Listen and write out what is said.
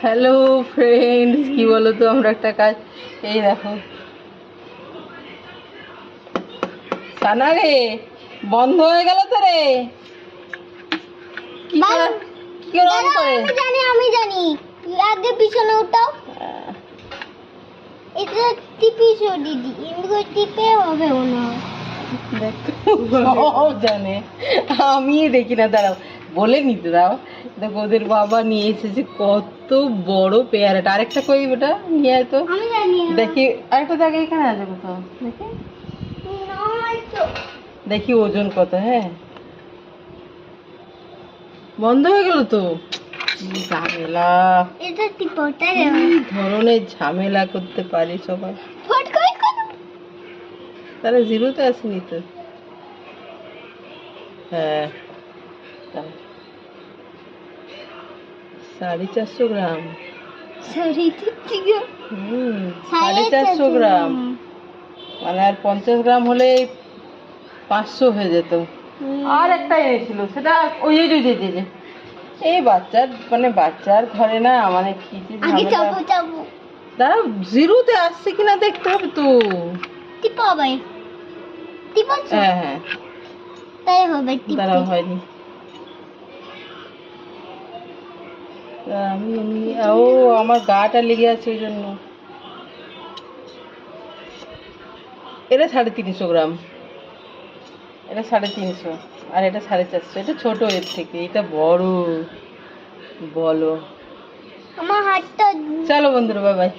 Hello friends, কি বলো তো, আমরা একটা কাজ, এই দেখো সানা রে, বন্ধ হয়ে গেল তো রে। কি করে কি করে অন করে? আমি জানি আগে পিছনে উঠাও, আহ, এটা টিপিছো দিদি, এমনি টিপে হবে না। দেখো সব জানে, আমি দেখি না। দাঁড়াও, বলে নিতে দাও। দেখো ওদের বাবা নিয়ে এসেছে কত বড় পেয়ারাটা। আরেকটা কই ওটা নিয়ে আয় তো, আমি জানি দেখি। আরেকটা দেখ, এখানে আছে কোথাও, দেখি দেখি ওজন কত। হ্যাঁ, বন্ধ হয়ে গেল তো। কি ঝামেলা, এটা টিপোটা কি ধরনের ঝামেলা করতে পারি সবাই। ফট করে করো। তারা জিরোতে আসেনি তো। হ্যাঁ, দাঁড়া। 450 গ্রাম। সরি ঠিক হুম, 450 গ্রাম মানে আর 50 গ্রাম হলে 500 হয়ে যেত। আর একটা এনেছিল, সেটা ওই যে যে যে যে এই বাচ্চার, মানে বাচ্চার ঘরে না, মানে কি যে আগে ঝামেলা। চাপো চাপো দাঁড়াও, জিরোতে আসছে কিনা দেখতে হবে তো। টিপো ভাই, টিপোছো হ্যাঁ হ্যাঁ, তাই হবে টিপে। দাঁড়াও, হয়নি। আমি ও, আমার গাটা লেগে আছে ওই জন্য। এটা 350 গ্রাম, এটা 350, আর এটা 450। এটা ছোট এর থেকে, এটা বড়। বলো। আমার হাতটা চলো বন্ধুরা, বাই বাই।